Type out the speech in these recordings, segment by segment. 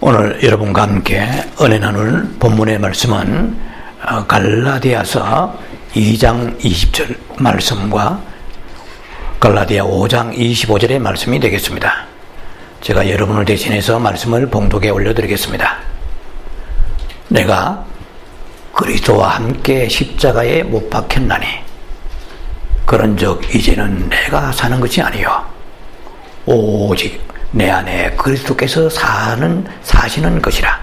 오늘 여러분과 함께 은혜 나눌 본문의 말씀은 갈라디아서 2장 20절 말씀과 갈라디아 5장 25절의 말씀이 되겠습니다. 제가 여러분을 대신해서 말씀을 봉독에 올려드리겠습니다. 내가 그리스도와 함께 십자가에 못 박혔나니 그런즉 이제는 내가 사는 것이 아니요 오직 내 안에 그리스도께서 사시는 것이라.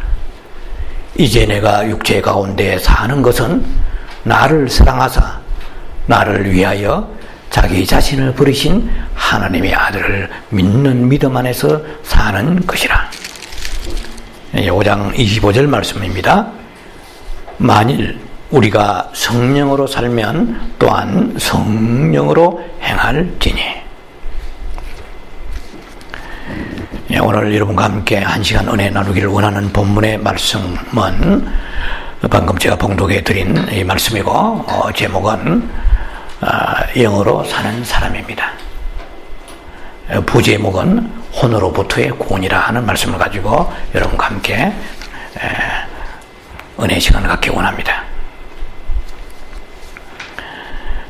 이제 내가 육체 가운데 사는 것은 나를 사랑하사 나를 위하여 자기 자신을 버리신 하나님의 아들을 믿는 믿음 안에서 사는 것이라. 5장 25절 말씀입니다. 만일 우리가 성령으로 살면 또한 성령으로 행할지니. 오늘 여러분과 함께 한 시간 은혜 나누기를 원하는 본문의 말씀은 방금 제가 봉독해 드린 이 말씀이고, 제목은 영으로 사는 사람입니다. 부제목은 혼으로부터의 구원이라 하는 말씀을 가지고 여러분과 함께 은혜 시간을 갖기 원합니다.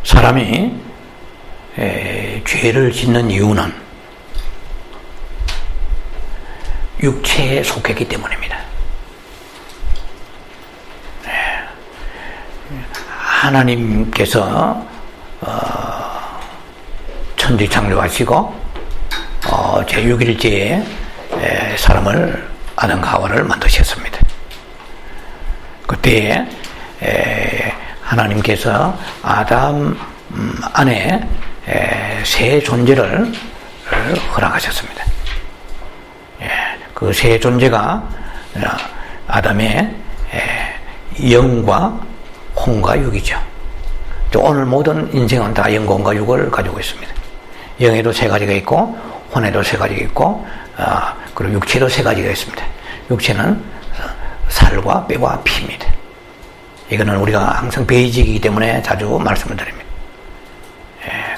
사람이 죄를 짓는 이유는 육체에 속했기 때문입니다. 하나님께서 천지 창조하시고 제6일째에 사람을 아담과 하와를 만드셨습니다. 그때 하나님께서 아담 안에 새 존재를 허락하셨습니다. 그 새 존재가 아담의 영과 혼과 육이죠. 오늘 모든 인생은 다 영과 혼과 육을 가지고 있습니다. 영에도 세 가지가 있고 혼에도 세 가지가 있고 그리고 육체도 세 가지가 있습니다. 육체는 살과 뼈와 피입니다. 이거는 우리가 항상 베이직이기 때문에 자주 말씀을 드립니다.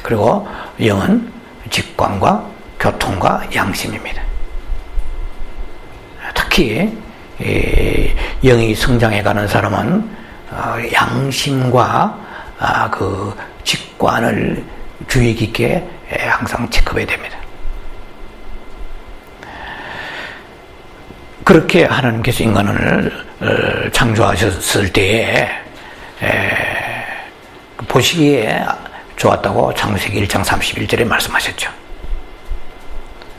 그리고 영은 직관과 교통과 양심입니다. 특히 영이 성장해가는 사람은 양심과 그 직관을 주의 깊게 항상 체크해야 됩니다. 그렇게 하나님께서 인간을 창조하셨을 때에 보시기에 좋았다고 창세기 1장 31절에 말씀하셨죠.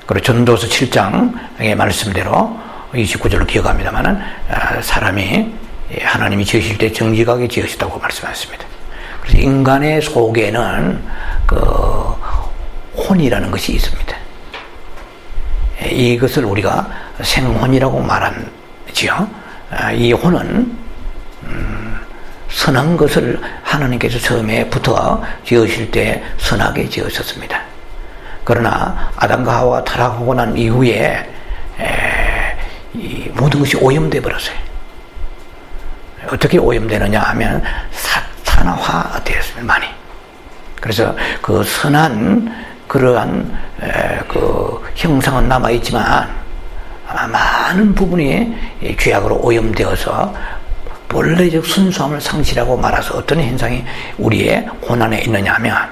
그리고 전도서 7장의 말씀대로 29절로 기억합니다만은 사람이 하나님이 지으실 때 정직하게 지으셨다고 말씀하셨습니다. 그래서 인간의 속에는 그 혼이라는 것이 있습니다. 이것을 우리가 생혼이라고 말하지요. 이 혼은 선한 것을 하나님께서 처음에부터 지으실 때 선하게 지으셨습니다. 그러나 아담과 하와가 타락하고 난 이후에 이 모든 것이 오염되어 버렸어요. 어떻게 오염되느냐 하면 사탄화 되었습니다. 많이. 그래서 그 선한 그러한 그 형상은 남아 있지만 많은 부분이 죄악으로 오염되어서 본래적 순수함을 상실하고 말아서 어떤 현상이 우리의 혼 안에 있느냐 하면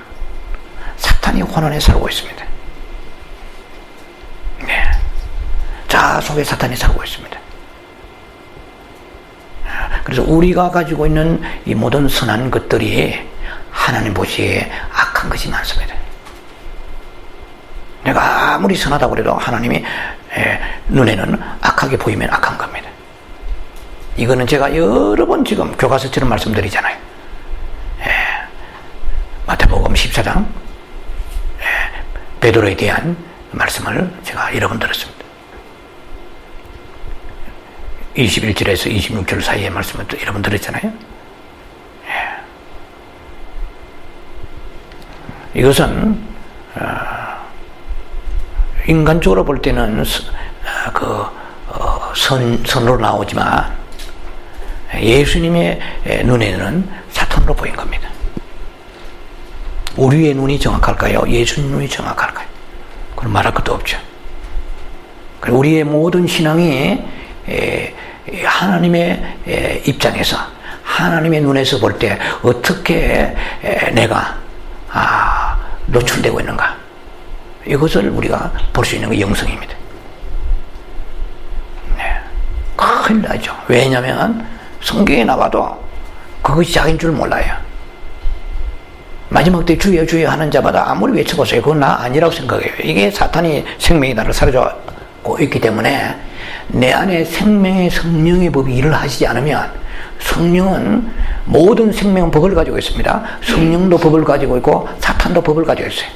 사탄이 혼 안에 살고 있습니다. 네. 자아 속에 사탄이 살고 있습니다. 그래서 우리가 가지고 있는 이 모든 선한 것들이 하나님 보시기에 악한 것이 많습니다. 내가 아무리 선하다고 해도 하나님이 눈에는 악하게 보이면 악한 겁니다. 이거는 제가 여러 번 지금 교과서처럼 말씀드리잖아요. 마태복음 14장 베드로에 대한 말씀을 제가 여러 번 들었습니다. 21절에서 26절 사이의 말씀을 여러 번 들었잖아요. 이것은 인간적으로 볼 때는 선으로 나오지만 예수님의 눈에는 사탄으로 보인 겁니다. 우리의 눈이 정확할까요? 예수님 눈이 정확할까요? 그건 말할 것도 없죠. 우리의 모든 신앙이 하나님의 입장에서, 하나님의 눈에서 볼 때 어떻게 내가 노출되고 있는가, 이것을 우리가 볼 수 있는 게 영성입니다. 네. 큰일 나죠. 왜냐하면 성경에 나와도 그것이 자기인 줄 몰라요. 마지막 때 주여 주여 하는 자마다 아무리 외쳐보세요, 그건 나 아니라고 생각해요. 이게 사탄이 생명의 나를 사로잡고 있기 때문에 내 안에 생명의 성령의 법이 일을 하시지 않으면, 성령은 모든 생명은 법을 가지고 있습니다. 성령도 법을 가지고 있고 사탄도 법을 가지고 있어요.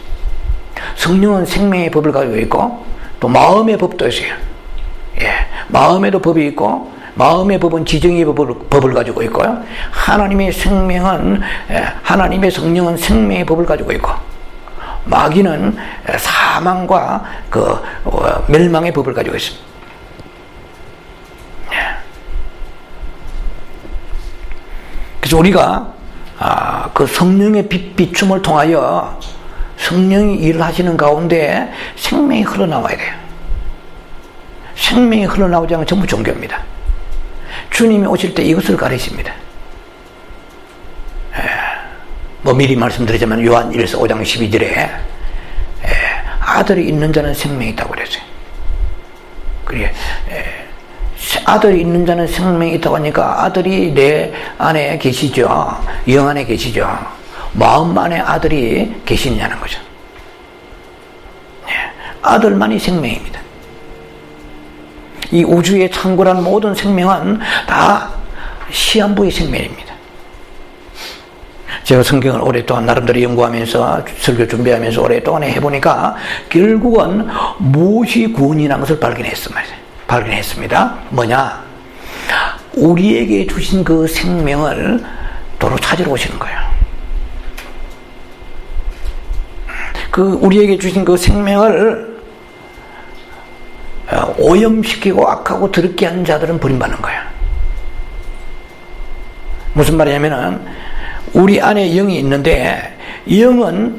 성령은 생명의 법을 가지고 있고 또 마음의 법도 있어요. 마음에도 법이 있고, 마음의 법은 지정의 법을 가지고 있고요. 하나님의 생명은, 하나님의 성령은 생명의 법을 가지고 있고, 마귀는 사망과 멸망의 법을 가지고 있습니다. 그래서 우리가 그 성령의 비춤을 통하여 성령이 일을 하시는 가운데 생명이 흘러나와야 돼요. 생명이 흘러나오지 않으면 전부 종교입니다. 주님이 오실 때 이것을 가르칩니다. 미리 말씀드리자면 요한 1서 5장 12절에 아들이 있는 자는 생명이 있다고 그랬어요. 그게 아들이 있는 자는 생명이 있다고 하니까 아들이 내 안에 계시죠. 영 안에 계시죠. 마음 안에 아들이 계시냐는 거죠. 아들만이 생명입니다. 이 우주에 창궐한 모든 생명은 다 시한부의 생명입니다. 제가 성경을 오랫동안 나름대로 연구하면서 설교 준비하면서 오랫동안 해보니까 결국은 무엇이 구원이라는 것을 발견했습니다. 뭐냐? 우리에게 주신 그 생명을 도로 찾으러 오시는 거예요. 우리에게 주신 그 생명을 오염시키고 악하고 더럽게 하는 자들은 버림받는 거예요. 무슨 말이냐면은, 우리 안에 영이 있는데, 영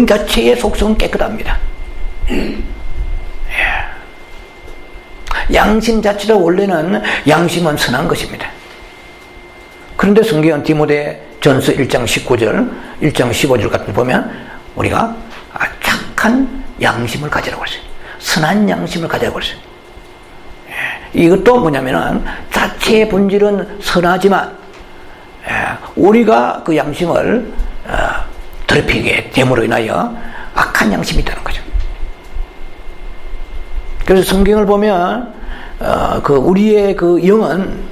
자체의 속성은 깨끗합니다. 양심 자체로 원래는 양심은 선한 것입니다. 그런데 성경은 디모데전서 1장 19절, 1장 15절 같은 거 보면 우리가 착한 양심을 가지라고 했어요. 선한 양심을 가지라고 했어요. 이것도 뭐냐면은 자체의 본질은 선하지만 우리가 그 양심을 더럽히게 됨으로 인하여 악한 양심이 있다는 거죠. 그래서 성경을 보면 우리의 그 영은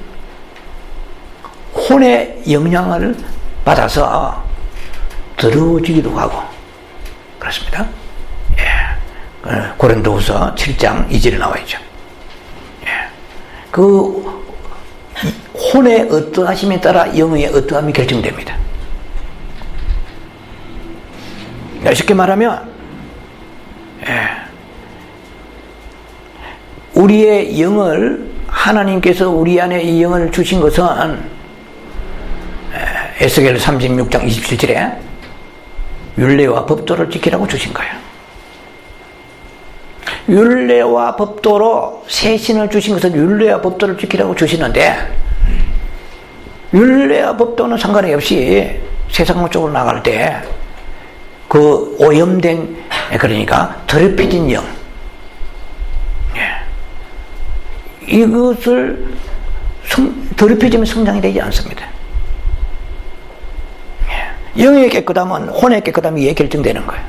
혼의 영향을 받아서 더러워지기도 하고 그렇습니다. 고린도후서 7장 2절에 나와 있죠. 그 혼의 어떠하심에 따라 영의 어떠함이 결정됩니다. 쉽게 말하면 우리의 영을, 하나님께서 우리 안에 이 영을 주신 것은 에스겔 36장 27절에 율례와 법도를 지키라고 주신 거예요. 율례와 법도로 새 신을 주신 것은 율례와 법도를 지키라고 주시는데, 율례와 법도는 상관이 없이 세상 쪽으로 나갈 때 그 오염된, 그러니까 더럽혀진 영, 이것을 더럽혀지면 성장이 되지 않습니다. 영의 깨끗함은 혼의 깨끗함이 이에 결정되는 거예요.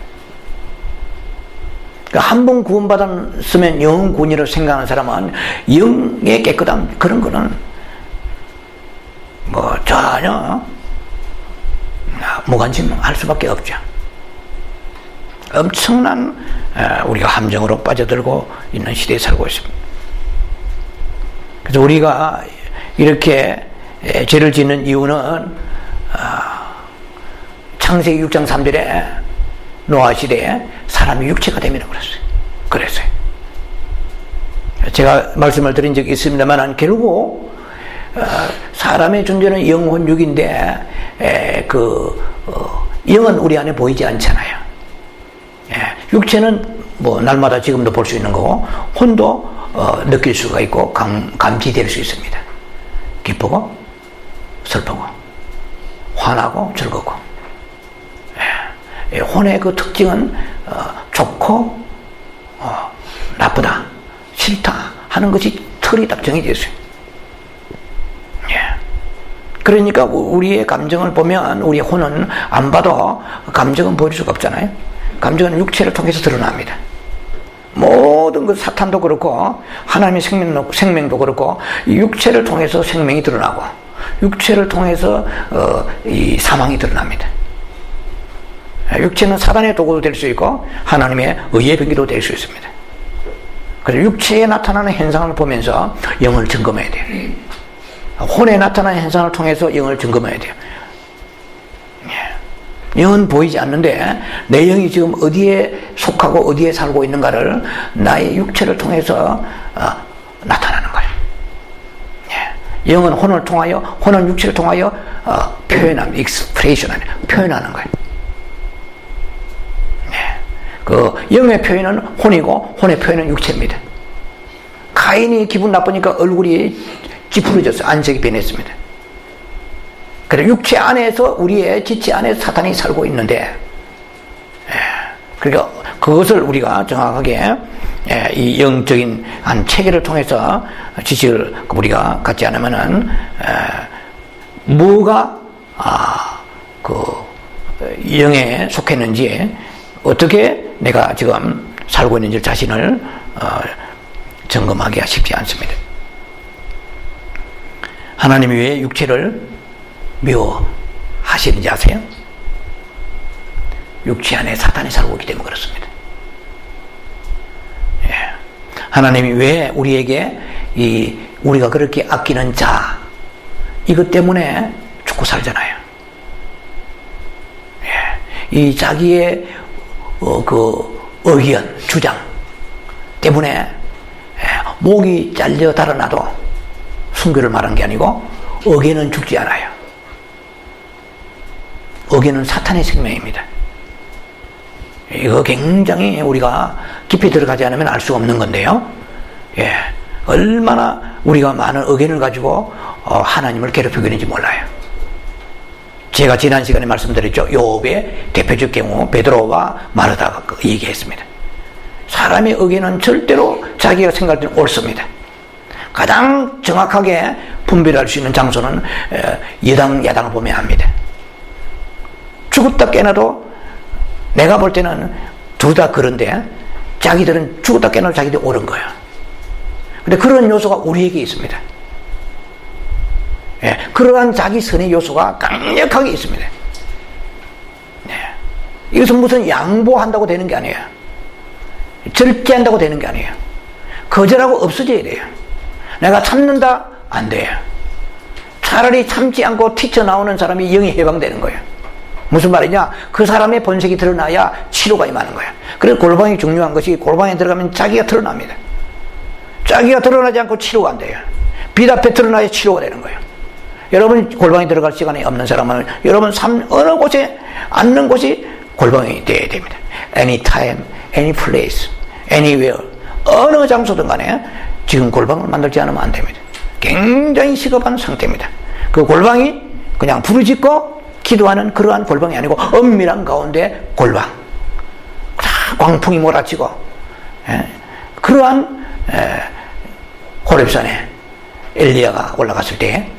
그러니까 한 번 구원받았으면 영은 구원이라고 생각하는 사람은 영의 깨끗함, 그런 거는 전혀 무관심할 수밖에 없죠. 엄청난 우리가 함정으로 빠져들고 있는 시대에 살고 있습니다. 그래서 우리가 이렇게 죄를 짓는 이유는 창세기 6장 3절에 노아 시대에 사람이 육체가 되면 그랬어요. 제가 말씀을 드린 적이 있습니다만 결국 사람의 존재는 영혼 육인데 영은 우리 안에 보이지 않잖아요. 육체는 날마다 지금도 볼 수 있는 거고 혼도 느낄 수가 있고 감지될 수 있습니다. 기쁘고 슬프고 화나고 즐겁고. 혼의 그 특징은 좋고 나쁘다 싫다 하는 것이 틀이 딱 정해져 있어요. 그러니까 우리의 감정을 보면 우리 혼은 안 봐도 감정은 보일 수가 없잖아요. 감정은 육체를 통해서 드러납니다. 모든 그 사탄도 그렇고 하나님의 생명도 그렇고 육체를 통해서 생명이 드러나고 육체를 통해서 이 사망이 드러납니다. 육체는 사단의 도구도 될 수 있고 하나님의 의의 병기도 될 수 있습니다. 그래서 육체에 나타나는 현상을 보면서 영을 점검해야 돼요. 혼에 나타나는 현상을 통해서 영을 점검해야 돼요. 영은 보이지 않는데 내 영이 지금 어디에 속하고 어디에 살고 있는가를 나의 육체를 통해서 나타나는 거예요. 영은 혼은 육체를 통하여 표현합니다. 익스프레이션, 표현하는 거예요. 그 영의 표현은 혼이고 혼의 표현은 육체입니다. 가인이 기분 나쁘니까 얼굴이 찌푸려져서 안색이 변했습니다. 그래서 육체 안에서 우리의 지체 안에서 사탄이 살고 있는데 그러니까 그것을 우리가 정확하게 이 영적인 한 체계를 통해서 지식을 우리가 갖지 않으면은 뭐가 그 영에 속했는지 어떻게 내가 지금 살고 있는지 자신을 점검하기가 쉽지 않습니다. 하나님이 왜 육체를 미워하시는지 아세요? 육체 안에 사탄이 살고 있기 때문에 그렇습니다. 하나님이 왜 우리에게 우리가 그렇게 아끼는 자 이것 때문에 죽고 살잖아요. 이 자기의 그 의견, 주장 때문에 목이 잘려 달아나도 순교를 말한 게 아니고 어개는 죽지 않아요. 어개는 사탄의 생명입니다. 이거 굉장히 우리가 깊이 들어가지 않으면 알 수가 없는 건데요. 얼마나 우리가 많은 의견을 가지고 하나님을 괴롭히고 있는지 몰라요. 제가 지난 시간에 말씀드렸죠. 욥의 대표적 경우 베드로와 마르다가 얘기했습니다. 사람의 의견은 절대로 자기가 생각할 때는 옳습니다. 가장 정확하게 분별할 수 있는 장소는 여당, 야당을 보면 합니다. 죽었다 깨나도 내가 볼 때는 둘 다 그런데 자기들은 죽었다 깨나도 자기들이 옳은 거예요. 근데 그런 요소가 우리에게 있습니다. 그러한 자기 선의 요소가 강력하게 있습니다. 이것은 무슨 양보한다고 되는 게 아니에요. 절제한다고 되는 게 아니에요. 거절하고 없어져야 돼요. 내가 참는다? 안 돼요. 차라리 참지 않고 튀쳐나오는 사람이 영이 해방되는 거예요. 무슨 말이냐? 그 사람의 본색이 드러나야 치료가 임하는 거예요. 그래서 골방이 중요한 것이 골방에 들어가면 자기가 드러납니다. 자기가 드러나지 않고 치료가 안 돼요. 빛 앞에 드러나야 치료가 되는 거예요. 여러분 골방에 들어갈 시간이 없는 사람은 여러분 어느 곳에 앉는 곳이 골방이 되어야 됩니다. Anytime, any place, anywhere 어느 장소든 간에 지금 골방을 만들지 않으면 안 됩니다. 굉장히 시급한 상태입니다. 그 골방이 그냥 부르짖고 기도하는 그러한 골방이 아니고 엄밀한 가운데 골방, 광풍이 몰아치고 그러한 호렙산에 엘리야가 올라갔을 때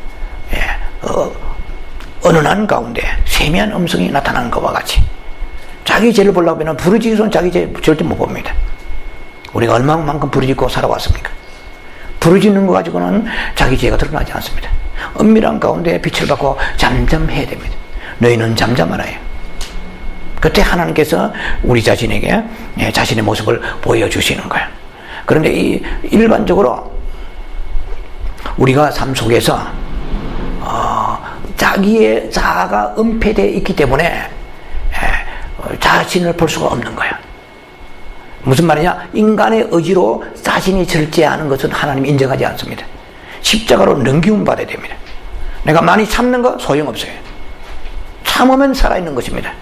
은은한 가운데 세미한 음성이 나타나는 것과 같이 자기 죄를 보려고 하면 부르짖어서는 자기 죄 절대 못 봅니다. 우리가 얼마만큼 부르짖고 살아왔습니까? 부르짖는 거 가지고는 자기 죄가 드러나지 않습니다. 은밀한 가운데 빛을 받고 잠잠해야 됩니다. 너희는 잠잠하라요. 그때 하나님께서 우리 자신에게 자신의 모습을 보여주시는 거예요. 그런데 일반적으로 우리가 삶 속에서 자기의 자아가 은폐되어 있기 때문에 자신을 볼 수가 없는 거예요. 무슨 말이냐? 인간의 의지로 자신이 절제하는 것은 하나님이 인정하지 않습니다. 십자가로 넘김을 받아야 됩니다. 내가 많이 참는 거 소용없어요. 참으면 살아있는 것입니다.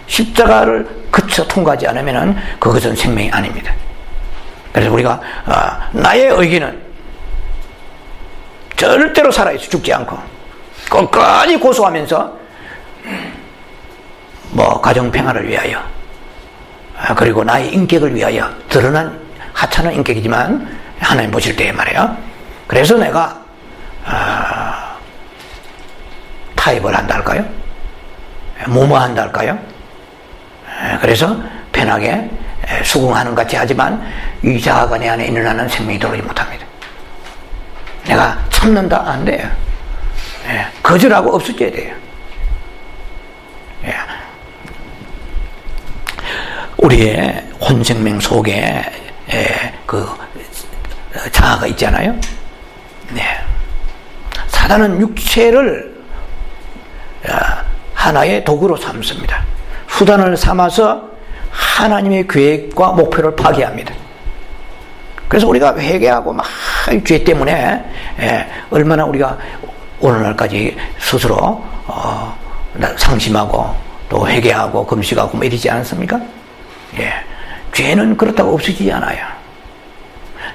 십자가를 거쳐 통과하지 않으면 그것은 생명이 아닙니다. 그래서 우리가 나의 의기는 절대로 살아있어 죽지 않고 끝까지 고수하면서 가정 평화를 위하여 그리고 나의 인격을 위하여 드러난 하찮은 인격이지만 하나님 보실 때에 말이에요. 그래서 내가 타협을 한다 할까요? 무모한다 할까요? 그래서 편하게 수긍하는 것 같이 하지만 이 자아가 내 안에 있는 한은 생명이 들어오지 못합니다. 내가 참는다? 안 돼요. 거절하고 없어져야 돼요. 우리의 혼생명 속에 그 자아가 있잖아요. 사단은 육체를 하나의 도구로 삼습니다. 수단을 삼아서 하나님의 계획과 목표를 파괴합니다. 그래서 우리가 회개하고 막 죄 때문에 얼마나 우리가 오늘날까지 스스로 상심하고 또 회개하고 금식하고 이러지 않습니까? 죄는 그렇다고 없어지지 않아요.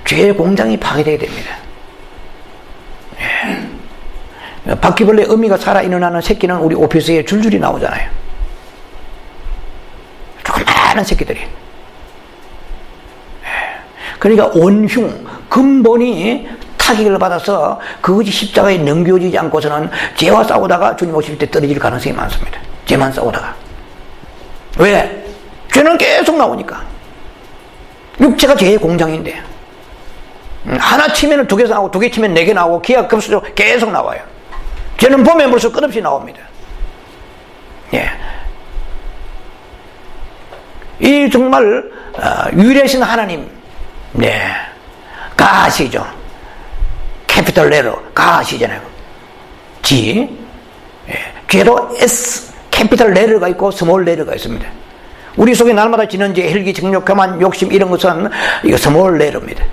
죄의 공장이 파괴되게 됩니다. 바퀴벌레 어미가 살아있는 한은 새끼는 우리 오피스에 줄줄이 나오잖아요. 조그마한 새끼들이. 그러니까 원흉, 근본이 타격을 받아서 그것이 십자가에 넘겨지지 않고서는 죄와 싸우다가 주님 오실 때 떨어질 가능성이 많습니다. 죄만 싸우다가. 왜? 죄는 계속 나오니까. 육체가 죄의 공장인데 하나 치면 2개 나오고 2개 치면 4개 나오고 기하급수로 계속 나와요. 죄는 보면 벌써 끝없이 나옵니다. 이 정말 유일하신 하나님, 가시죠. 캐피털 레터 가시잖아요. G, 죄도 S, 캐피털 레터가 있고 스몰 레터가 있습니다. 우리 속에 날마다 지는 죄, 혈기, 정욕, 교만, 욕심 이런 것은 이거 스몰 레터입니다.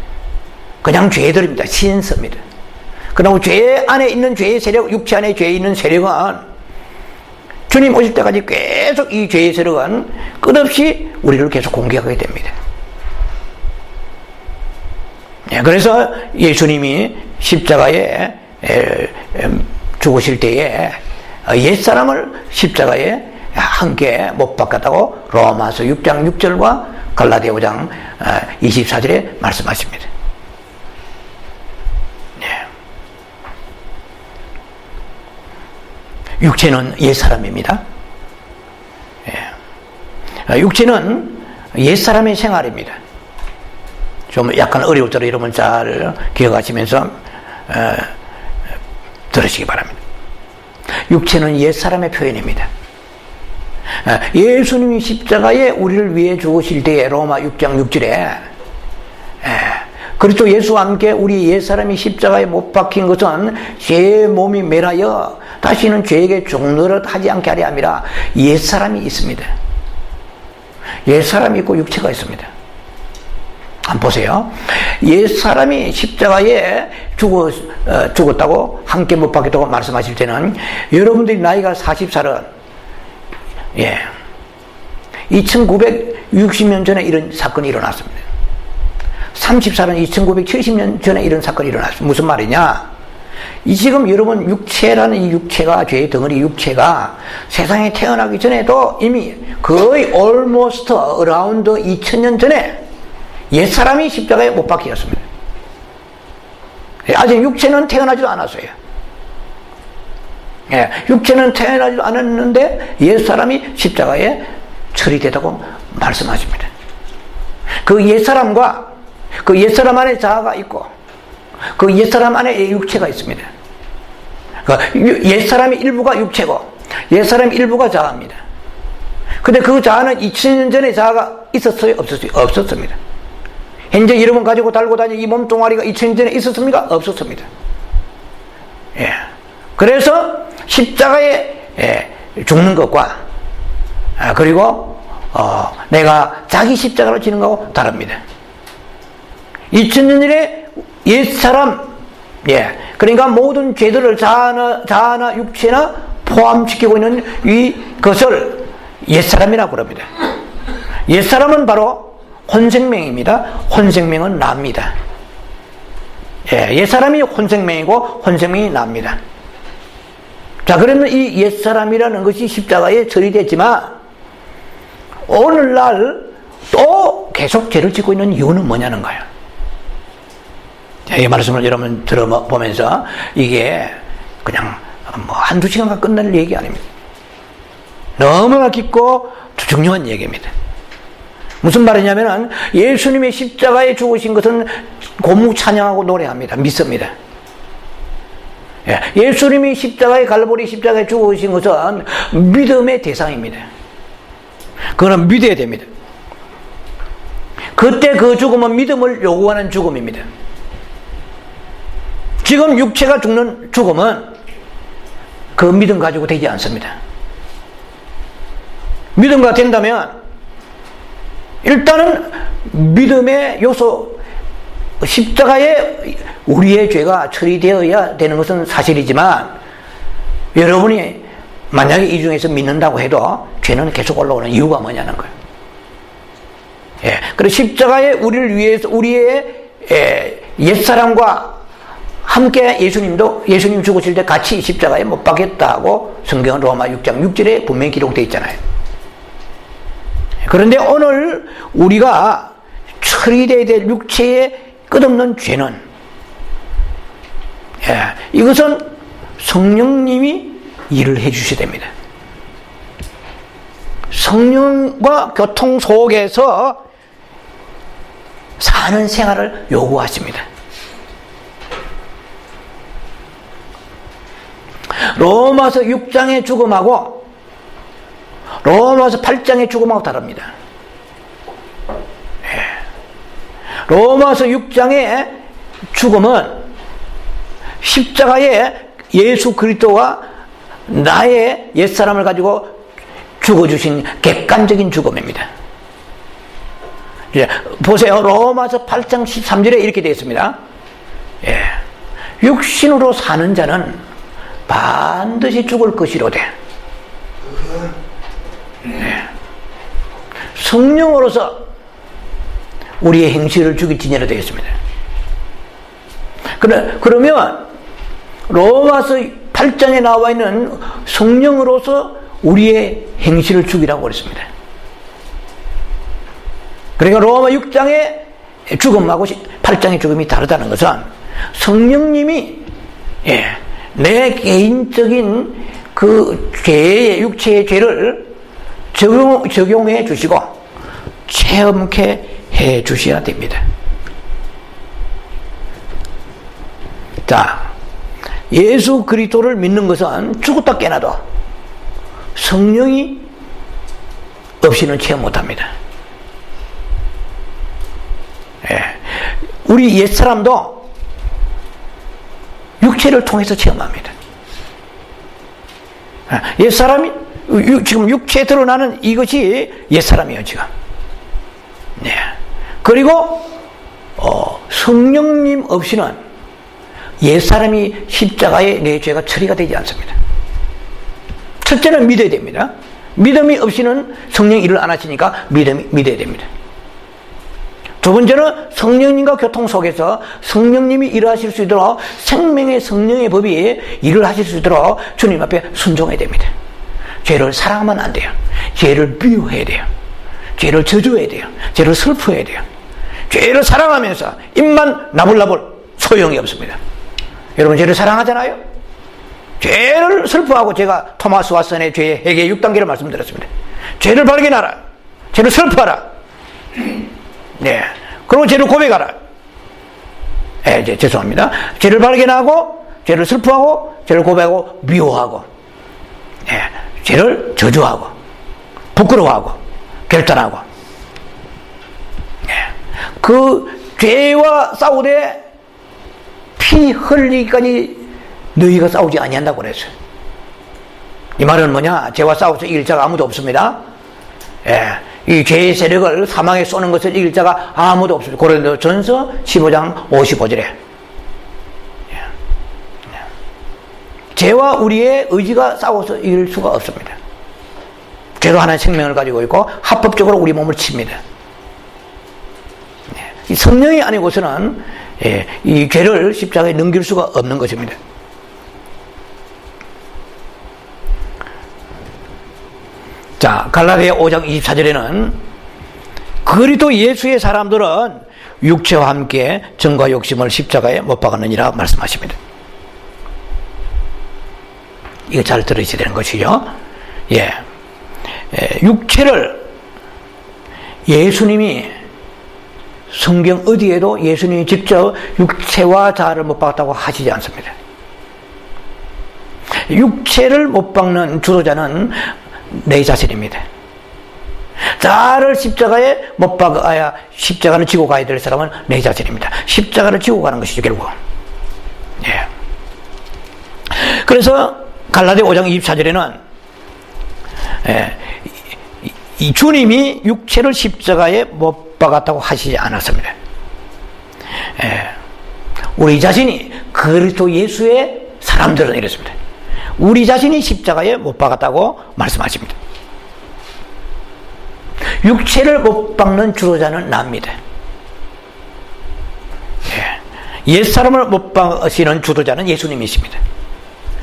그냥 죄들입니다. 신서입니다. 그러나 죄 안에 있는 죄의 세력, 육체 안에 죄에 있는 세력은 주님 오실 때까지 계속 이 죄의 세력은 끝없이 우리를 계속 공격하게 됩니다. 그래서 예수님이 십자가에 죽으실 때에 옛사람을 십자가에 함께 못 박았다고 로마서 6장 6절과 갈라디아 5장 24절에 말씀하십니다. 육체는 옛사람입니다. 육체는 옛사람의 생활입니다. 좀 약간 어려울더라도 여러분 잘 기억하시면서 들으시기 바랍니다. 육체는 옛사람의 표현입니다. 예수님이 십자가에 우리를 위해 죽으실 때에 로마 6장 6절에 그리스도 예수와 함께 우리 옛사람이 십자가에 못 박힌 것은 죄의 몸이 멸하여 다시는 죄에게 종노릇 하지 않게 하려 함이라. 옛사람이 있습니다. 옛사람이 있고 육체가 있습니다. 한번 보세요. 옛사람이 십자가에 죽었다고 함께 못 박혔다고 말씀하실 때는 여러분들이 나이가 40살은 2960년 전에 이런 사건이 일어났습니다. 30살은 2970년 전에 이런 사건이 일어났습니다. 무슨 말이냐? 지금 여러분 육체라는 이 육체가 죄의 덩어리 육체가 세상에 태어나기 전에도 이미 거의 almost around 2000년 전에 옛사람이 십자가에 못 박히었습니다. 아직 육체는 태어나지도 않았어요. 육체는 태어나지도 않았는데 옛사람이 십자가에 처리되다고 말씀하십니다. 그 옛사람과 그 옛사람 안에 자아가 있고 그 옛사람 안에 육체가 있습니다. 그 옛사람의 일부가 육체고 옛사람의 일부가 자아입니다. 근데 그 자아는 2000년 전에 자아가 있었어요? 없었어요? 없었습니다. 현재 여러분 가지고 달고 다니는 이 몸뚱아리가 2000년 전에 있었습니까? 없었습니다. 그래서 십자가에 죽는 것과 그리고 내가 자기 십자가로 지는 것하고 다릅니다. 2000년 전에 옛사람, 그러니까 모든 죄들을 자아나 육체나 포함시키고 있는 이것을 옛사람이라고 그럽니다. 옛사람은 바로 혼생명입니다. 혼생명은 납니다. 옛사람이 혼생명이고 혼생명이 납니다. 자, 그러면 이 옛사람이라는 것이 십자가에 처리됐지만 오늘날 또 계속 죄를 짓고 있는 이유는 뭐냐는 거예요. 자, 이 말씀을 여러분 들어보면서 이게 그냥 뭐 한두 시간간 끝날 얘기 아닙니다. 너무나 깊고 중요한 얘기입니다. 무슨 말이냐면은 예수님의 십자가에 죽으신 것은 고무 찬양하고 노래합니다. 믿습니다. 예수님이 십자가에 갈보리 십자가에 죽으신 것은 믿음의 대상입니다. 그거는 믿어야 됩니다. 그때 그 죽음은 믿음을 요구하는 죽음입니다. 지금 육체가 죽는 죽음은 그 믿음 가지고 되지 않습니다. 믿음과 된다면 일단은 믿음의 요소, 십자가에 우리의 죄가 처리되어야 되는 것은 사실이지만 여러분이 만약에 이 중에서 믿는다고 해도 죄는 계속 올라오는 이유가 뭐냐는 거예요. 그래서 십자가에 우리를 위해서 우리의 옛사람과 함께 예수님 죽으실 때 같이 십자가에 못 박혔다고 성경은 로마 6장 6절에 분명히 기록되어 있잖아요. 그런데 오늘 우리가 처리되어야 될 육체의 끝없는 죄는 이것은 성령님이 일을 해주셔야 됩니다. 성령과 교통 속에서 사는 생활을 요구하십니다. 로마서 6장의 죽음하고 로마서 8장의 죽음하고 다릅니다. 로마서 6장의 죽음은 십자가에 예수 그리스도가 나의 옛사람을 가지고 죽어주신 객관적인 죽음입니다. 보세요. 로마서 8장 13절에 이렇게 되어 있습니다. 육신으로 사는 자는 반드시 죽을 것이로되 성령으로서 우리의 행실을 죽일지니라 되어 있습니다. 그러면 로마서 8장에 나와 있는 성령으로서 우리의 행실을 죽이라고 그랬습니다. 그러니까 로마 6장의 죽음하고 8장의 죽음이 다르다는 것은 성령님이 내 개인적인 그 죄의 육체의 죄를 적용해 주시고 체험케 해 주셔야 됩니다. 자, 예수 그리스도를 믿는 것은 죽었다 깨나도 성령이 없이는 체험 못합니다. 우리 옛사람도 육체를 통해서 체험합니다. 옛사람이 지금 육체에 드러나는 이것이 옛사람이에요, 지금. 그리고 성령님 없이는 옛사람이 십자가에 내 죄가 처리가 되지 않습니다. 첫째는 믿어야 됩니다. 믿음이 없이는 성령 일을 안 하시니까 믿어야 됩니다. 두 번째는 성령님과 교통 속에서 성령님이 일하실 수 있도록 생명의 성령의 법이 일을 하실 수 있도록 주님 앞에 순종해야 됩니다. 죄를 사랑하면 안 돼요. 죄를 미워해야 돼요. 죄를 저주해야 돼요. 죄를 슬퍼해야 돼요. 죄를 사랑하면서 입만 나불나불 소용이 없습니다. 여러분 죄를 사랑하잖아요. 죄를 슬퍼하고 제가 토마스 왓슨의 죄의 해계 6단계를 말씀드렸습니다. 죄를 발견하라. 죄를 슬퍼하라. 그리고 죄를 고백하라. 죄송합니다. 죄를 발견하고 죄를 슬퍼하고 죄를 고백하고 미워하고 죄를 저주하고 부끄러워하고 결단하고 그 죄와 싸우되 피 흘리기까지 너희가 싸우지 아니한다고 그랬어요. 이 말은 뭐냐? 죄와 싸워서 이길 자가 아무도 없습니다. 이 죄의 세력을 사망에 쏘는 것을 이길 자가 아무도 없습니다. 고린도전서 15장 55절에 죄와 우리의 의지가 싸워서 이길 수가 없습니다. 죄로 하나의 생명을 가지고 있고 합법적으로 우리 몸을 칩니다. 성령이 아니고서는 이 죄를 십자가에 넘길 수가 없는 것입니다. 자, 갈라디아 5장 24절에는 그리스도 예수의 사람들은 육체와 함께 정과 욕심을 십자가에 못 박았느니라 말씀하십니다. 이거 잘 들으셔야 되는 것이죠. 육체를 예수님이 성경 어디에도 예수님이 직접 육체와 자아를 못 박았다고 하시지 않습니다. 육체를 못 박는 주도자는 내 자신입니다. 자아를 십자가에 못 박아야 십자가를 지고 가야 될 사람은 내 자신입니다. 십자가를 지고 가는 것이죠, 결국. 그래서 갈라디아 5장 24절에는 이 주님이 육체를 십자가에 못 박았다고 하시지 않았습니다. 우리 자신이 그리스도 예수의 사람들은 이렇습니다. 우리 자신이 십자가에 못 박았다고 말씀하십니다. 육체를 못 박는 주도자는 나입니다. 옛사람을 못 박으시는 주도자는 예수님이십니다.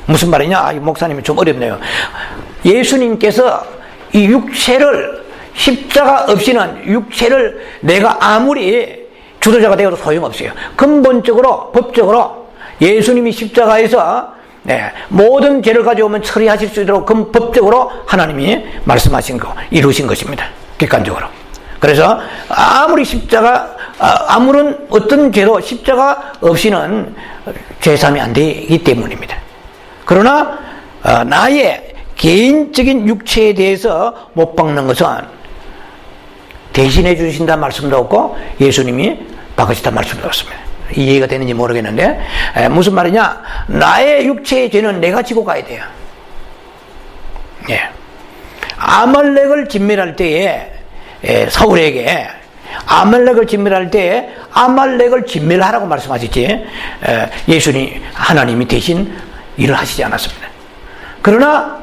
무슨 말이냐? 목사님이 좀 어렵네요. 예수님께서 이 육체를 십자가 없이는 육체를 내가 아무리 주도자가 되어도 소용없어요. 근본적으로 법적으로 예수님이 십자가에서 모든 죄를 가져오면 처리하실 수 있도록 법적으로 하나님이 말씀하신 거 이루신 것입니다. 객관적으로. 그래서 아무리 십자가 아무런 어떤 죄도 십자가 없이는 죄삼이 안 되기 때문입니다. 그러나 나의 개인적인 육체에 대해서 못 박는 것은 대신해 주신다 말씀도 없고 예수님이 박으시다 말씀도 없습니다. 이해가 되는지 모르겠는데 무슨 말이냐? 나의 육체의 죄는 내가 지고 가야 돼요. 아말렉을 진멸할 때에 사울에게 아말렉을 진멸할 때에 아말렉을 진멸하라고 말씀하셨지 예수님 하나님이 대신 일을 하시지 않았습니다. 그러나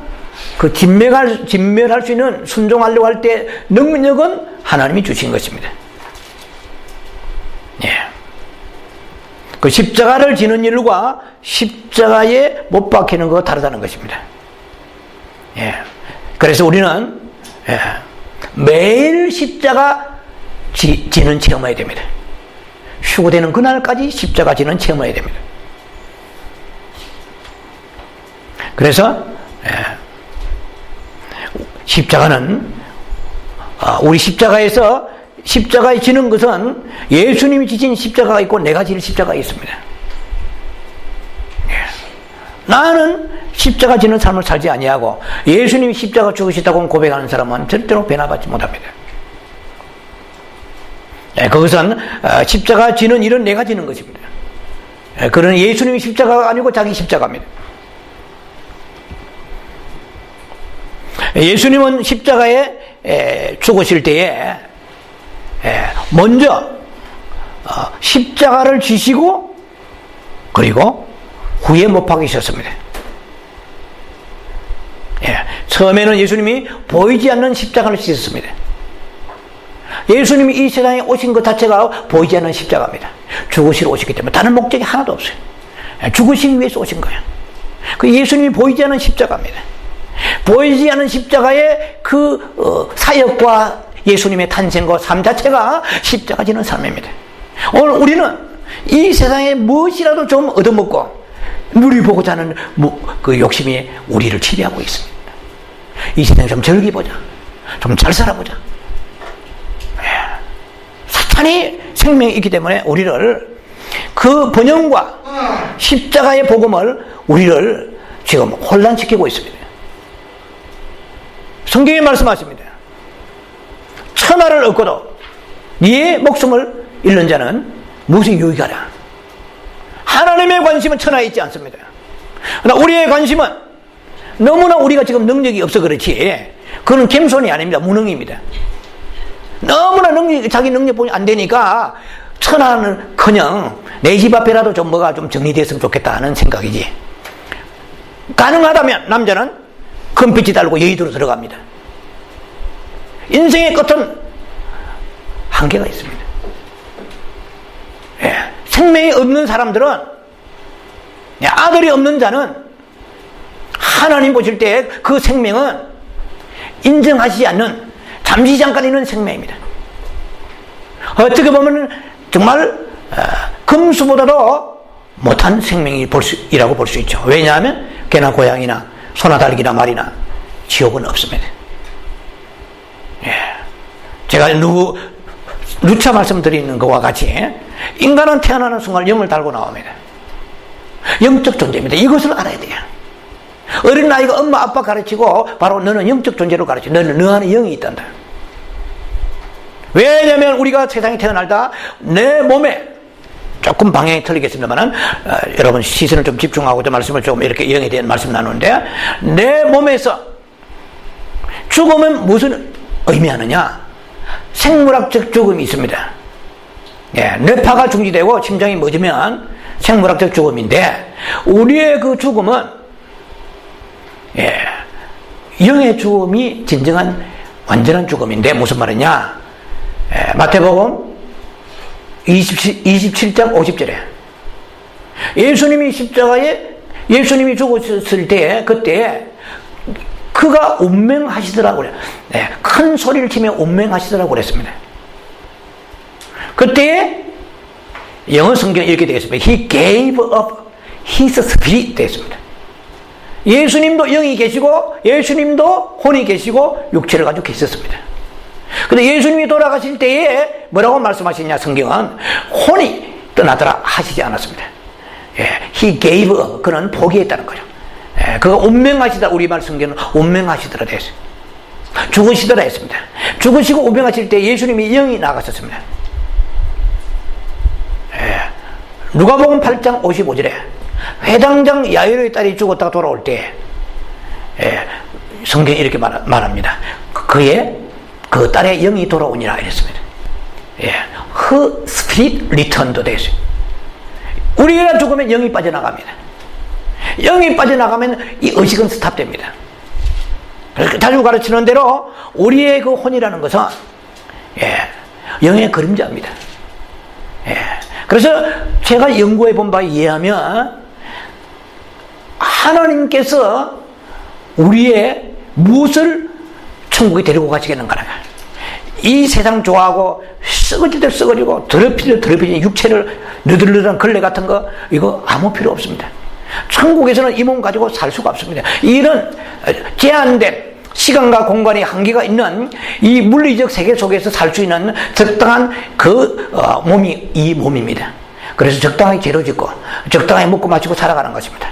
그 진멸할 수 있는 순종하려고 할 때 능력은 하나님이 주신 것입니다. 그 십자가를 지는 일과 십자가에 못 박히는 것과 다르다는 것입니다. 그래서 우리는 매일 십자가 지는 체험해야 됩니다. 휴고되는 그날까지 십자가 지는 체험해야 됩니다. 그래서 십자가는 우리 십자가에서 십자가에 지는 것은 예수님이 지신 십자가가 있고 내가 지는 십자가가 있습니다. 나는 십자가 지는 삶을 살지 아니하고 예수님이 십자가 죽으셨다고 고백하는 사람은 절대로 변화받지 못합니다. 그것은 십자가 지는 일은 내가 지는 것입니다. 그러나 예수님이 십자가가 아니고 자기 십자가입니다. 예수님은 십자가에 죽으실 때에 먼저 십자가를 지시고 그리고 후에 못 박이셨습니다. 처음에는 예수님이 보이지 않는 십자가를 지셨습니다. 예수님이 이 세상에 오신 것 자체가 보이지 않는 십자가입니다. 죽으시러 오셨기 때문에 다른 목적이 하나도 없어요. 죽으시기 위해서 오신 거예요. 그 예수님이 보이지 않는 십자가입니다. 보이지 않는 십자가의 그 사역과 예수님의 탄생과 삶 자체가 십자가 지는 삶입니다. 오늘 우리는 이 세상에 무엇이라도 좀 얻어먹고 누리보고자 하는 그 욕심이 우리를 지배하고 있습니다. 이 세상에 좀 즐기보자, 좀 잘 살아보자. 사탄이 생명이 있기 때문에 우리를 그 번영과 십자가의 복음을 우리를 지금 혼란시키고 있습니다. 성경이 말씀하십니다. 천하를 얻고도 네 목숨을 잃는 자는 무엇에 유익하랴. 하나님의 관심은 천하에 있지 않습니다. 그러나 우리의 관심은 너무나 우리가 지금 능력이 없어 그렇지 그건 겸손이 아닙니다. 무능입니다. 너무나 자기 능력 보니 안 되니까 천하는 그냥 내 집 앞에라도 좀 뭐가 좀 정리됐으면 좋겠다 하는 생각이지. 가능하다면 남자는 큰 빛이 달고 여의도로 들어갑니다. 인생의 끝은 한계가 있습니다. 생명이 없는 사람들은, 아들이 없는 자는 하나님 보실 때 그 생명은 인정하시지 않는 잠시 잠깐 있는 생명입니다. 어떻게 보면 정말 금수보다도 못한 생명이라고 볼 수 있죠. 왜냐하면 개나 고양이나 소나 닭이나 말이나 지옥은 없습니다. 제가 누차 말씀드리는 것과 같이 인간은 태어나는 순간 영을 달고 나옵니다. 영적 존재입니다. 이것을 알아야 돼요. 어린 아이가 엄마 아빠 가르치고 바로 너는 영적 존재로 가르쳐. 너는 너 안에 영이 있단다. 왜냐하면 우리가 세상에 태어날다 내 몸에 조금 방향이 틀리겠습니다만 여러분 시선을 좀 집중하고 말씀을 좀 이렇게 영에 대한 말씀 나누는데, 내 몸에서 죽음은 무슨 의미하느냐? 생물학적 죽음이 있습니다. 뇌파가 중지되고 심장이 멎으면 생물학적 죽음인데, 우리의 그 죽음은 영의 죽음이 진정한 완전한 죽음인데 무슨 말이냐? 마태복음 27장 50절에 예수님이 십자가에 예수님이 죽었을 때 그때 그가 운명하시더라고 그래요. 큰 소리를 치며 운명하시더라고 그랬습니다. 그때 영어 성경에 이렇게 되겠습니다. He gave up his spirit 되겠습니다. 예수님도 영이 계시고 예수님도 혼이 계시고 육체를 가지고 계셨습니다. 근데 예수님이 돌아가실 때에 뭐라고 말씀하시냐? 성경은 혼이 떠나더라 하시지 않았습니다. He gave up, 그는 포기했다는 거죠. 그가 운명하시더라, 우리말 성경은 운명하시더라 됐어요. 죽으시더라 했습니다. 죽으시고 운명하실 때 예수님이 영이 나가셨습니다. 누가복음 8장 55절에 회당장 야이로의 딸이 죽었다가 돌아올 때 성경이 이렇게 말합니다. 그 딸의 영이 돌아오니라 이랬습니다. Her spirit returned 됐어요. 우리가 죽으면 영이 빠져나갑니다. 영이 빠져나가면 이 의식은 스탑됩니다. 그래서 자주 가르치는 대로 우리의 그 혼이라는 것은 영의 그림자입니다. 그래서 제가 연구해 본 바에 의하면 하나님께서 우리의 무엇을 천국에 데리고 가시겠는가? 이 세상 좋아하고 썩어질 썩어지고 더럽혀진 육체를 느들느들한 걸레 같은 거 이거 아무 필요 없습니다. 천국에서는 이 몸 가지고 살 수가 없습니다. 이런 제한된 시간과 공간의 한계가 있는 이 물리적 세계 속에서 살 수 있는 적당한 그 몸이 이 몸입니다. 그래서 적당하게 죄로 짓고 적당하게 먹고 마시고 살아가는 것입니다.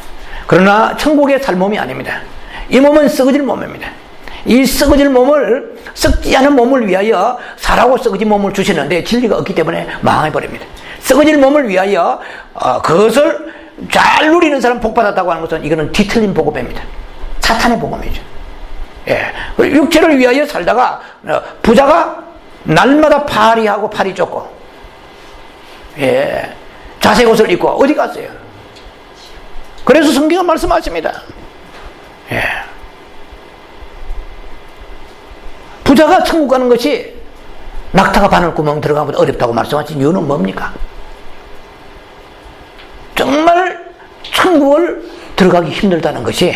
그러나 천국에 살 몸이 아닙니다. 이 몸은 썩어질 몸입니다. 이 썩어질 몸을, 썩지 않은 몸을 위하여 살하고 썩어진 몸을 주시는데 진리가 없기 때문에 망해버립니다. 썩어질 몸을 위하여 그것을 잘 누리는 사람 복받았다고 하는 것은 이거는 뒤틀린 복음입니다. 사탄의 복음이죠. 육체를 위하여 살다가 부자가 날마다 파리하고 팔이 좁고 자색 옷을 입고 어디 갔어요? 그래서 성경은 말씀하십니다. 부자가 천국 가는 것이 낙타가 바늘구멍 들어가면 어렵다고 말씀하신 이유는 뭡니까? 정말 천국을 들어가기 힘들다는 것이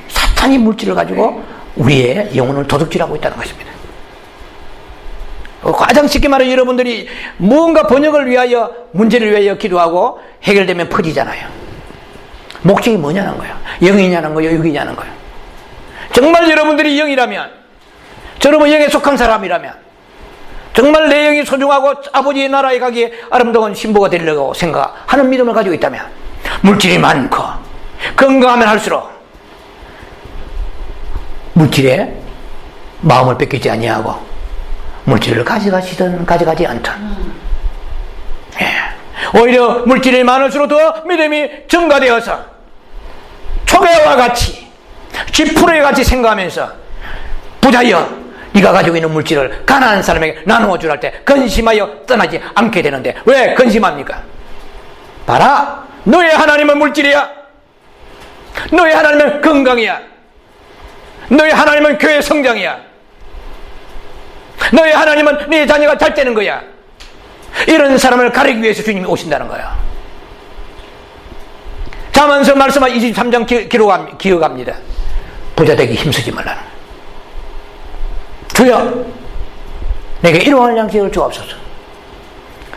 사탄이 물질을 가지고 우리의 영혼을 도둑질하고 있다는 것입니다. 가장 쉽게 말해 여러분들이 무언가 번역을 위하여 문제를 위하여 기도하고 해결되면 퍼지잖아요. 목적이 뭐냐는 거예요. 영이냐는 거예요, 육이냐는 거예요. 정말 여러분들이 영이라면, 여러분 영에 속한 사람이라면, 정말 내 영이 소중하고 아버지의 나라에 가기에 아름다운 신부가 되려고 생각하는 믿음을 가지고 있다면, 물질이 많고 건강하면 할수록 물질에 마음을 뺏기지 아니하고 물질을 가져가시든 가져가지 않든 오히려 물질이 많을수록 더 믿음이 증가되어서 초배와 같이 지푸레와 같이 생각하면서 부자여 네가 가지고 있는 물질을 가난한 사람에게 나누어 주라 할 때 근심하여 떠나지 않게 되는데 왜 근심합니까? 봐라, 너의 하나님은 물질이야. 너의 하나님은 건강이야. 너의 하나님은 교회 성장이야. 너의 하나님은 네 자녀가 잘 되는 거야. 이런 사람을 가리기 위해서 주님이 오신다는 거예요. 잠언서 말씀한 23장 기억합니다. 부자 되기 힘쓰지 말라는 거예요. 주여 내게 이러한 양식을 주옵소서.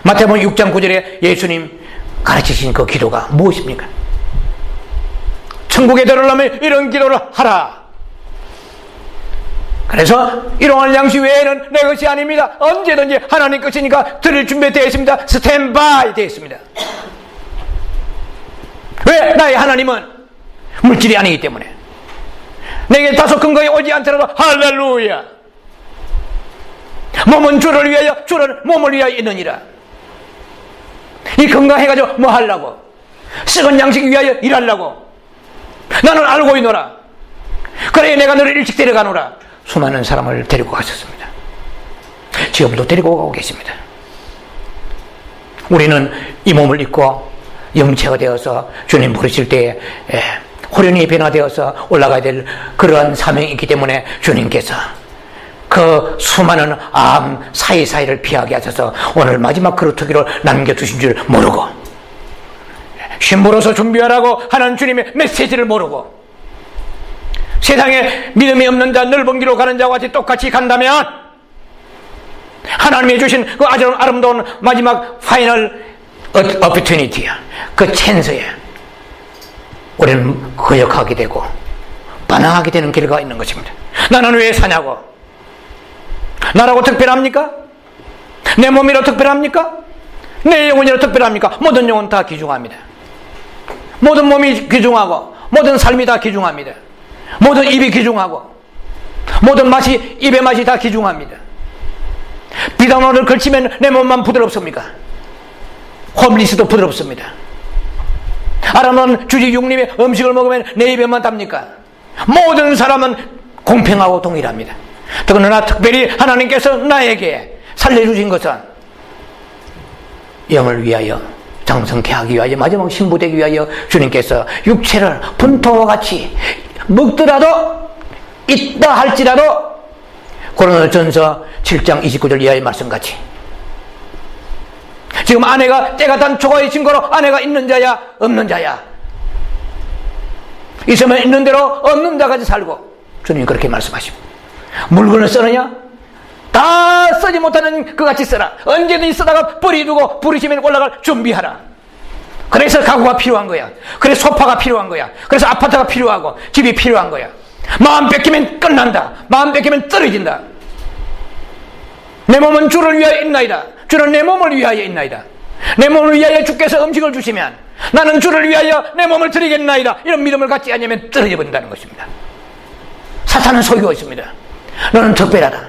마태복음 6장 9절에 예수님 가르치신 그 기도가 무엇입니까? 천국에 들어오려면 이런 기도를 하라. 그래서 이러한 양식 외에는 내 것이 아닙니다. 언제든지 하나님 것이니까 드릴 준비되어 있습니다. 스탠바이 되어 있습니다. 왜? 나의 하나님은 물질이 아니기 때문에. 내게 다소 근거에 오지 않더라도 할렐루야. 몸은 주를 위하여, 주는 몸을 위하여 있느니라. 이 건강해가지고 뭐 하려고? 썩은 양식 위하여 일하려고. 나는 알고 있노라. 그래 내가 너를 일찍 데려가노라. 수많은 사람을 데리고 가셨습니다. 지금도 데리고 가고 계십니다. 우리는 이 몸을 입고 영체가 되어서 주님 부르실 때에 호련히 변화되어서 올라가야 될 그러한 사명이 있기 때문에 주님께서 그 수많은 암 사이사이를 피하게 하셔서 오늘 마지막 그루터기를 남겨두신 줄 모르고, 신부로서 준비하라고 하는 주님의 메시지를 모르고, 세상에 믿음이 없는 자, 넓은 길로 가는 자와 같이 똑같이 간다면 하나님이 주신 그 아주 아름다운 마지막 파이널 어피튜니티야, 그 찬스에 우리는 거역하게 되고 반항하게 되는 결과가 있는 것입니다. 나는 왜 사냐고? 나라고 특별합니까? 내 몸이라고 특별합니까? 내 영혼이라고 특별합니까? 모든 영혼 다 귀중합니다. 모든 몸이 귀중하고 모든 삶이 다 귀중합니다. 모든 입이 귀중하고 모든 맛이, 입의 맛이 다 귀중합니다. 비단옷을 걸치면 내 몸만 부드럽습니까? 홈리스도 부드럽습니다. 아름다운 주지 육림의 음식을 먹으면 내 입에만 답니까? 모든 사람은 공평하고 동일합니다. 그러나 특별히 하나님께서 나에게 살려주신 것은 영을 위하여, 장성케 하기 위하여, 마지막 신부되기 위하여 주님께서 육체를 분토와 같이 먹더라도, 있다 할지라도 고린도전서 7장 29절 이하의 말씀같이 지금 아내가 때가 단 초과의 증거로 아내가 있는 자야 없는 자야, 있으면 있는 대로 없는 자까지 살고, 주님 그렇게 말씀하십니다. 물건을 쓰느냐? 다 쓰지 못하는 것 같이 써라. 언제든지 쓰다가 버리두고 부르시면 올라갈 준비하라. 그래서 가구가 필요한 거야. 그래서 소파가 필요한 거야. 그래서 아파트가 필요하고 집이 필요한 거야. 마음 뺏기면 끝난다. 마음 뺏기면 떨어진다. 내 몸은 주를 위하여 있나이다. 주는 내 몸을 위하여 있나이다. 내 몸을 위하여 주께서 음식을 주시면 나는 주를 위하여 내 몸을 드리겠나이다. 이런 믿음을 갖지 않으면 떨어져 버린다는 것입니다. 사탄은 속이고 있습니다. 너는 특별하다.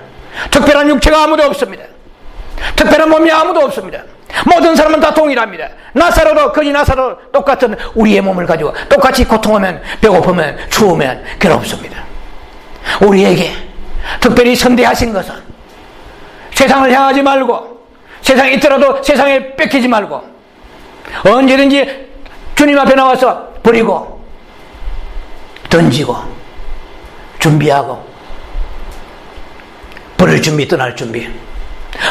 특별한 육체가 아무도 없습니다. 특별한 몸이 아무도 없습니다. 모든 사람은 다 동일합니다. 나사로도, 거지 나사로 똑같은 우리의 몸을 가지고 똑같이 고통하면, 배고프면, 추우면 괴롭습니다. 우리에게 특별히 선대하신 것은 세상을 향하지 말고, 세상에 있더라도 세상에 뺏기지 말고, 언제든지 주님 앞에 나와서 버리고 던지고 준비하고, 버릴 준비, 떠날 준비,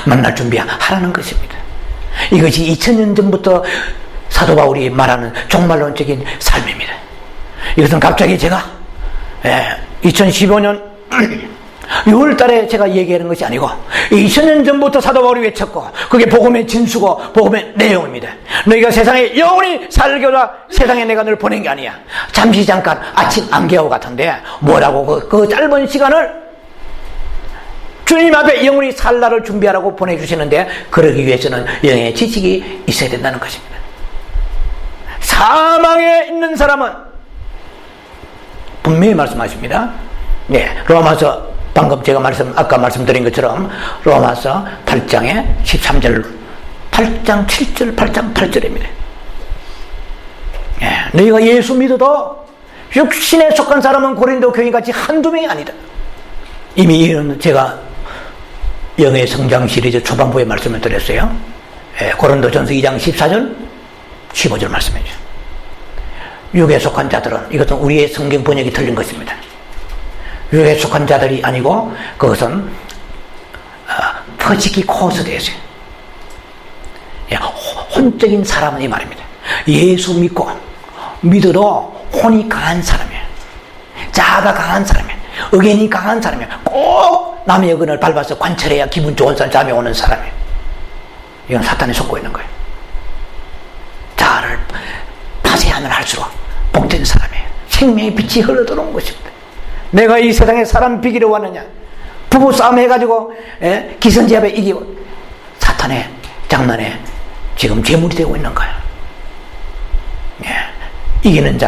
만날 준비 하라는 것입니다. 이것이 2000년 전부터 사도 바울이 말하는 종말론적인 삶입니다. 이것은 갑자기 제가 2015년 6월 달에 제가 얘기하는 것이 아니고 2000년 전부터 사도 바울이 외쳤고, 그게 복음의 진수고 복음의 내용입니다. 너희가 세상에 영원히 살고자 세상에 내가 널 보낸 게 아니야. 잠시 잠깐 아침 안개하고 같은데 뭐라고 그 짧은 시간을 주님 앞에 영원히 살 날을 준비하라고 보내주시는데, 그러기 위해서는 영의 지식이 있어야 된다는 것입니다. 사망에 있는 사람은 분명히 말씀하십니다. 네, 로마서, 방금 제가 아까 말씀드린 것처럼 로마서 8장에 13절, 8장 7절, 8장 8절입니다. 네, 너희가 예수 믿어도 육신에 속한 사람은 고린도 교인같이 한두 명이 아니다. 이미 이런 제가 영의 성장 시리즈 초반부에 말씀을 드렸어요. 고린도전서 2장 14절, 15절 말씀이죠. 육에 속한 자들은, 이것은 우리의 성경 번역이 틀린 것입니다. 육에 속한 자들이 아니고 그것은 퍼지키 코스 되었어요. 혼적인 사람은 이 말입니다. 예수 믿어도 혼이 강한 사람이에요. 자아가 강한 사람이에요. 의견이 강한 사람이에요. 꼭 남의 의견을 밟아서 관철해야 기분 좋은 사람, 잠이 오는 사람이에요. 이건 사탄이 속고 있는 거예요. 자아를 파쇄하면 할수록 복된 사람이에요. 생명의 빛이 흘러들어온 것입니다. 내가 이 세상에 사람 비기러 왔느냐? 부부 싸움 해가지고 기선제압에 이기고 사탄의 장난에 지금 제물이 되고 있는 거예요. 이기는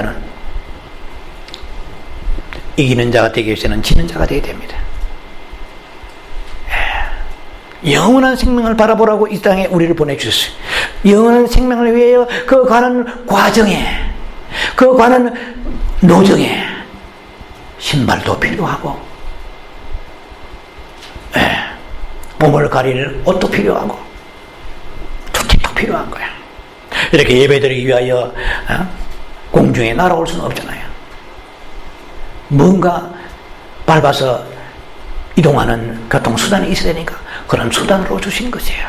자가 되기 위해서는 지는 자가 되어야 됩니다. 영원한 생명을 바라보라고 이 땅에 우리를 보내주셨어요. 영원한 생명을 위하여 그 가는 과정에, 그 가는 노정에 신발도 필요하고 몸을 가릴 옷도 필요하고 조끼도 필요한 거야. 이렇게 예배드리기 위하여 공중에 날아올 수는 없잖아요. 뭔가 밟아서 이동하는 교통수단이 있어야 되니까 그런 수단으로 주신 것이에요.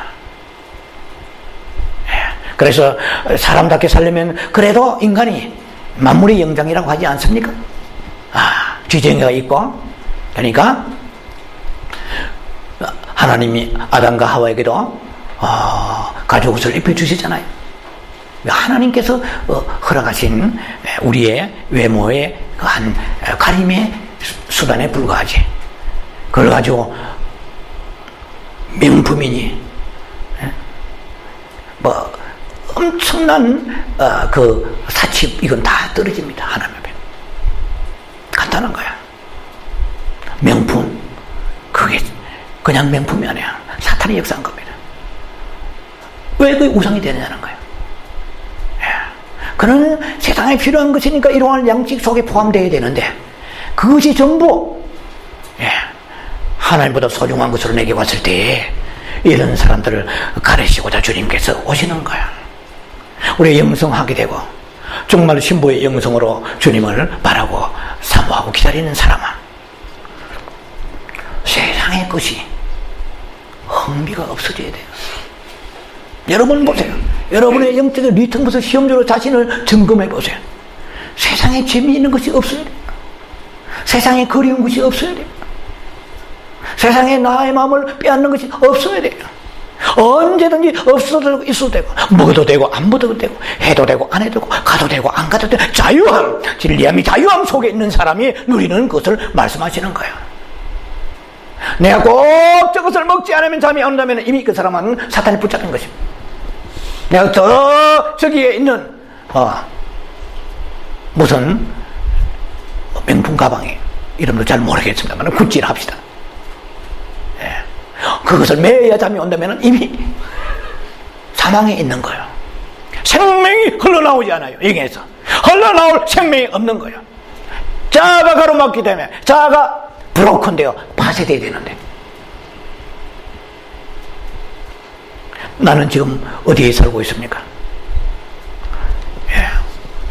그래서 사람답게 살려면 그래도 인간이 만물의 영장이라고 하지 않습니까? 쥐쟁이가 있고, 그러니까 하나님이 아담과 하와에게도 가죽옷을 입혀주시잖아요. 하나님께서 허락하신 우리의 외모의 한 가림의 수단에 불과하지. 그걸 가지고 명품이니 뭐 엄청난 그 사치, 이건 다 떨어집니다. 하나님 앞에 간단한 거야. 명품, 그게 그냥 명품이 아니야. 사탄이 역사한 겁니다. 왜 그게 우상이 되느냐는 거예요. 그는 세상에 필요한 것이니까 일용할 양식 속에 포함되어야 되는데 그것이 전부 하나님보다 소중한 것으로 내게 왔을 때 이런 사람들을 가르치고자 주님께서 오시는 거야. 우리 영성하게 되고 정말 신부의 영성으로 주님을 바라고 사모하고 기다리는 사람아, 세상의 것이 흥미가 없어져야 돼요. 여러분 보세요. 여러분의 영적인 리턴부터 시험적으로 자신을 점검해 보세요. 세상에 재미있는 것이 없어야 돼요. 세상에 그리운 것이 없어야 돼요. 세상에 나의 마음을 빼앗는 것이 없어야 돼요. 언제든지 없어도 있어도 되고, 먹어도 되고 안 먹어도 되고, 해도 되고 안 해도 되고, 가도 되고 안 가도 되고, 자유함, 진리함이 자유함 속에 있는 사람이 누리는 것을 말씀하시는 거예요. 내가 꼭 저것을 먹지 않으면 잠이 안 온다면 이미 그 사람은 사탄이 붙잡힌 것입니다. 내가 저기에 있는 무슨 명품 가방에 이름도 잘 모르겠습니다만 구찌를 합시다. 그것을 매야 잠이 온다면 이미 사망에 있는 거예요. 생명이 흘러나오지 않아요. 여기에서 흘러나올 생명이 없는 거예요. 자아가 가로막기 때문에 자아가 브로큰되어 파쇄되어야 되는데, 나는 지금 어디에 살고 있습니까?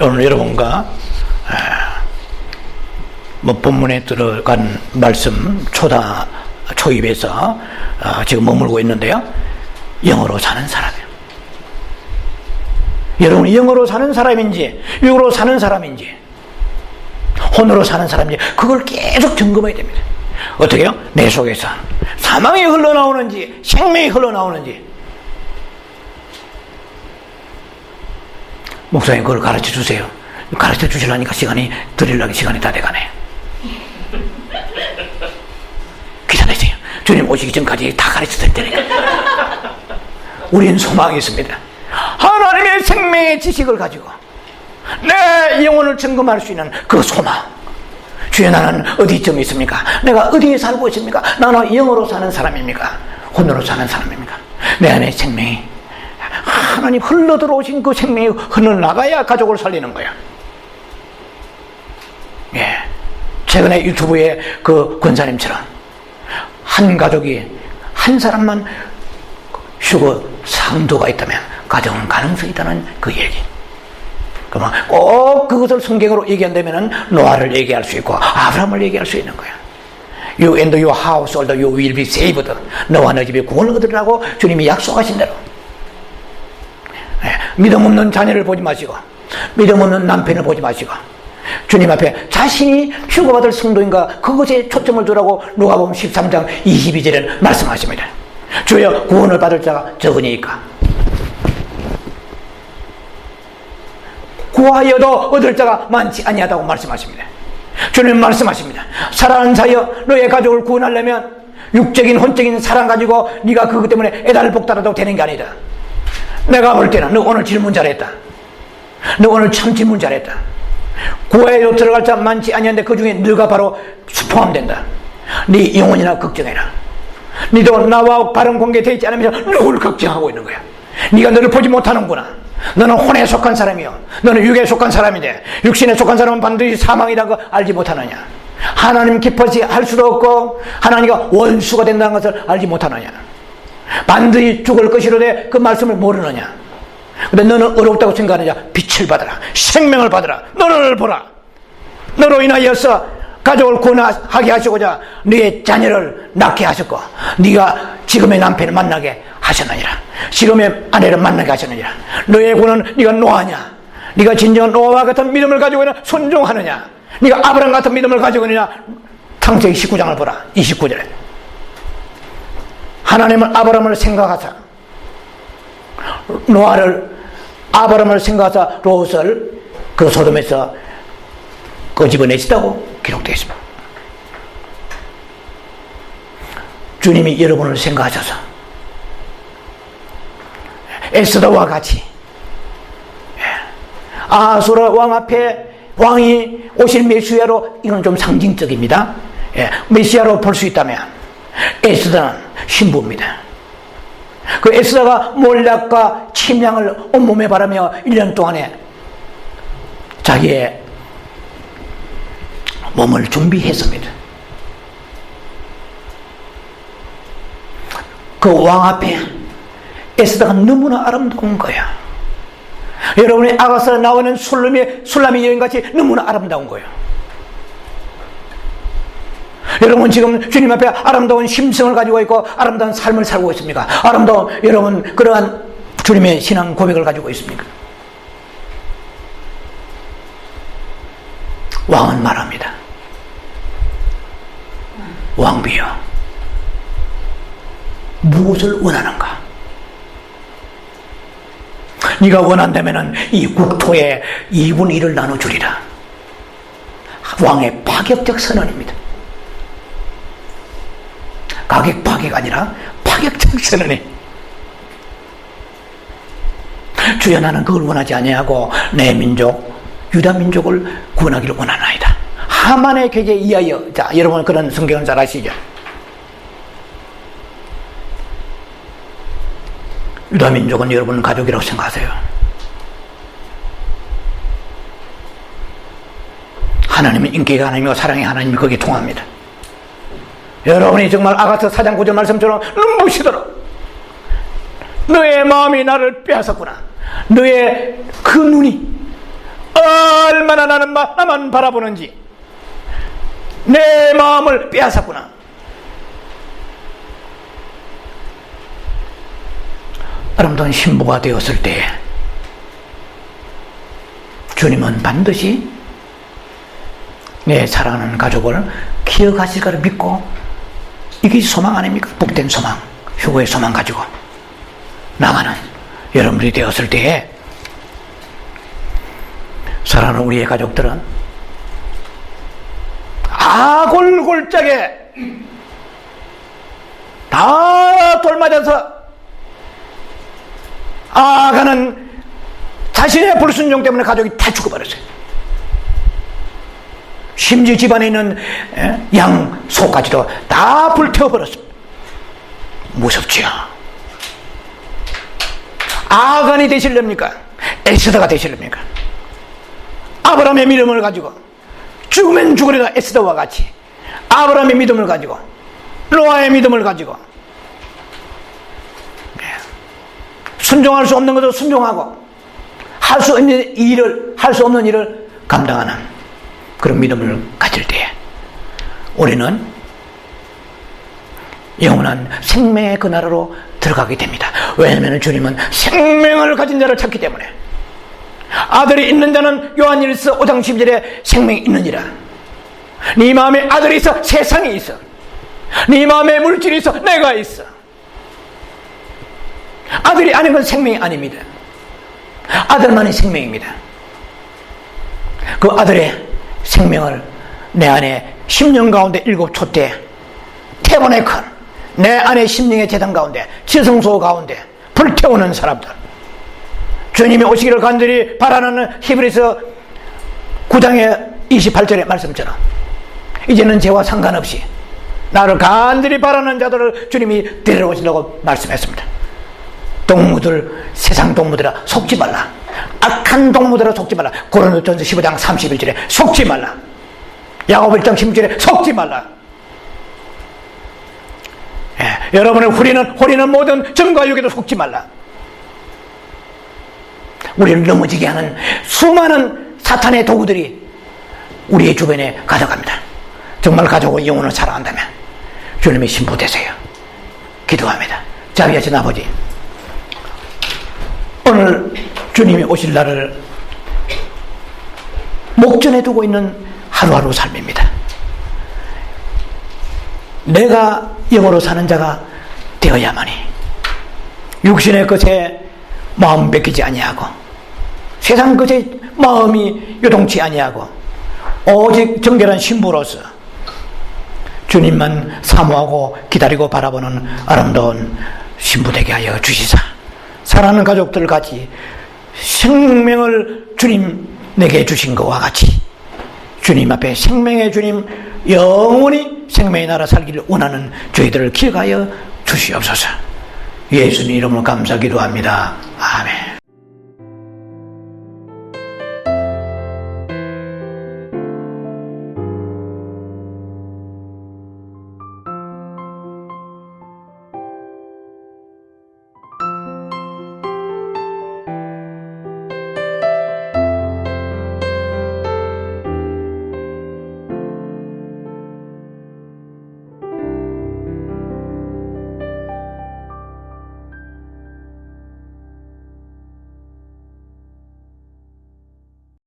오늘 여러분과 본문에 들어간 말씀 초입에서 지금 머물고 있는데요. 영으로 사는 사람이에요. 여러분이 영으로 사는 사람인지 육으로 사는 사람인지 혼으로 사는 사람인지 그걸 계속 점검해야 됩니다. 어떻게요? 내 속에서 사망이 흘러나오는지 생명이 흘러나오는지. 목사님 그걸 가르쳐 주세요. 가르쳐 주시려니까 드리려고 시간이 다 돼가네. 기다리세요. 주님 오시기 전까지 다 가르쳐 드릴 테니까. 우리는 소망이 있습니다. 하나님의 생명의 지식을 가지고 내 영혼을 점검할 수 있는 그 소망. 주여, 나는 어디쯤 있습니까? 내가 어디에 살고 있습니까? 나는 영으로 사는 사람입니까? 혼으로 사는 사람입니까? 내 안에 생명이 하나님 흘러들어오신 그 생명이 흘러나가야 가족을 살리는 거야. 최근에 유튜브에 그 권사님처럼 한 가족이 한 사람만 슈거 상도가 있다면 가정은 가능성이 있다는 그 얘기. 그러면 꼭 그것을 성경으로 얘기한다면 노아를 얘기할 수 있고 아브라함을 얘기할 수 있는 거야. You and your household you will be saved. 너와 너 집에 구원을 얻으라고 주님이 약속하신 대로 믿음 없는 자녀를 보지 마시고, 믿음 없는 남편을 보지 마시고, 주님 앞에 자신이 휴거받을 성도인가 그것에 초점을 두라고 누가복음 13장 22절에는 말씀하십니다. 주여 구원을 받을 자가 적으니까 구하여도 얻을 자가 많지 아니하다고 말씀하십니다. 주님 말씀하십니다. 사랑하는 자여, 너의 가족을 구원하려면 육적인 혼적인 사랑 가지고 네가 그것 때문에 애달을 복달아도 되는 게 아니다. 내가 볼 때는 너 오늘 질문 잘했다. 너 오늘 참 질문 잘했다. 구하여도 들어갈 자 많지 아니한데 그 중에 너가 바로 포함된다. 네 영혼이나 걱정해라. 너도 나와 바른 관계되어 있지 않으면서 누굴 걱정하고 있는 거야. 네가 너를 보지 못하는구나. 너는 혼에 속한 사람이요, 너는 육에 속한 사람인데, 육신에 속한 사람은 반드시 사망이라는 거 알지 못하느냐. 하나님 기뻐지 할 수도 없고 하나님과 원수가 된다는 것을 알지 못하느냐. 반드시 죽을 것이로되 그 말씀을 모르느냐. 근데 너는 어렵다고 생각하느냐. 빛을 받아라, 생명을 받아라. 너를 보라. 너로 인하여서 가족을 구원하게 하시고자 네의 자녀를 낳게 하셨고, 네가 지금의 남편을 만나게 하셨느니라. 지금의 아내를 만나게 하셨느니라. 너의 구원은 네가 노하냐, 네가 진정한 노아와 같은 믿음을 가지고 있는 순종하느냐, 네가 아브라함 같은 믿음을 가지고 있느냐. 창세기 19장을 보라. 29절에 하나님은 아브라함을 생각하사 노아를, 아브라함을 생각하사 롯을 그 소돔에서 끄집어내시다고 기록되어 있습니다. 주님이 여러분을 생각하셔서 에스더와 같이 아수라 왕 앞에 왕이 오실 메시아로, 이건 좀 상징적입니다. 메시아로 볼 수 있다면 에스더는 신부입니다. 그 에스더가 몰락과 침향을 온몸에 바라며 1년 동안에 자기의 몸을 준비했습니다. 그 왕 앞에 에스더가 너무나 아름다운 거야. 여러분이 아가서 나오는 술람의 여인같이 너무나 아름다운 거예요. 여러분 지금 주님 앞에 아름다운 심성을 가지고 있고 아름다운 삶을 살고 있습니까? 아름다운, 여러분 그러한 주님의 신앙 고백을 가지고 있습니까? 왕은 말합니다. 왕비여, 무엇을 원하는가? 네가 원한다면 이 국토에 2분의 1을 나눠주리라. 왕의 파격적 선언입니다. 가격 파괴가 아니라 파격적 선언이. 주여, 나는 그걸 원하지 아니하고 내 민족 유다 민족을 구원하기를 원하나이다. 하만의 계획에 의하여. 자, 여러분 그런 성경을 잘 아시죠? 유다 민족은 여러분 가족이라고 생각하세요. 하나님은 인기가 하나님이고 사랑의 하나님이 거기에 통합니다. 여러분이 정말 아가서 4장 9절 말씀처럼 눈부시도록 너의 마음이 나를 빼앗았구나. 너의 그 눈이 얼마나 나만 바라보는지 내 마음을 빼앗았구나. 아름다운 신부가 되었을 때 주님은 반드시 내 사랑하는 가족을 기억하실 거를 믿고, 이게 소망 아닙니까? 복된 소망, 휴거의 소망 가지고 나가는 여러분들이 되었을 때에 사랑하는 우리의 가족들은 아골골짝에 다 돌맞아서 아가는 자신의 불순종 때문에 가족이 다 죽어버렸어요. 심지어 집안에 있는 양, 소까지도 다 불태워버렸습니다. 무섭지요? 아간이 되시렵니까? 에스더가 되시렵니까? 아브라함의 믿음을 가지고 죽으면 죽으리라 에스더와 같이 아브라함의 믿음을 가지고 노아의 믿음을 가지고 순종할 수 없는 것도 순종하고 할 수 없는 일을 감당하는 그런 믿음을 가질 때 우리는 영원한 생명의 그 나라로 들어가게 됩니다. 왜냐하면 주님은 생명을 가진 자를 찾기 때문에. 아들이 있는 자는 요한일서 5장 12절에 생명이 있느니라. 네 마음에 아들이 있어 세상이 있어. 네 마음에 물질이 있어 내가 있어. 아들이 아닌 건 생명이 아닙니다. 아들만이 생명입니다. 그 아들의 생명을 내 안에 10년 가운데 7촛대 태어나건 내 안에 심령의 재단 가운데 지성소 가운데 불태우는 사람들, 주님이 오시기를 간절히 바라는 히브리서 9장의 28절의 말씀처럼 이제는 죄와 상관없이 나를 간절히 바라는 자들을 주님이 데려오시려고 말씀했습니다. 동무들, 세상 동무들아 속지 말라. 악한 동무들아 속지 말라. 고린도전서 15장 31절에 속지 말라. 야고보 1장 16절에 속지 말라. 여러분의 후리는 모든 정과 육에도 속지 말라. 우리를 넘어지게 하는 수많은 사탄의 도구들이 우리의 주변에 가져갑니다. 정말 가져오고 영혼을 사랑한다면 주님의 신부 되세요. 기도합니다. 자비하신 아버지, 오늘 주님이 오실 날을 목전에 두고 있는 하루하루 삶입니다. 내가 영으로 사는 자가 되어야만이 육신의 것에 마음 뺏기지 아니하고 세상 것에 마음이 요동치 아니하고 오직 정결한 신부로서 주님만 사모하고 기다리고 바라보는 아름다운 신부 되게 하여 주시사 사랑하는 가족들 같이 생명을 주님 내게 주신 것과 같이 주님 앞에 생명의 주님 영원히 생명의 나라 살기를 원하는 저희들을 기억하여 주시옵소서. 예수님 이름으로 감사 기도합니다. 아멘.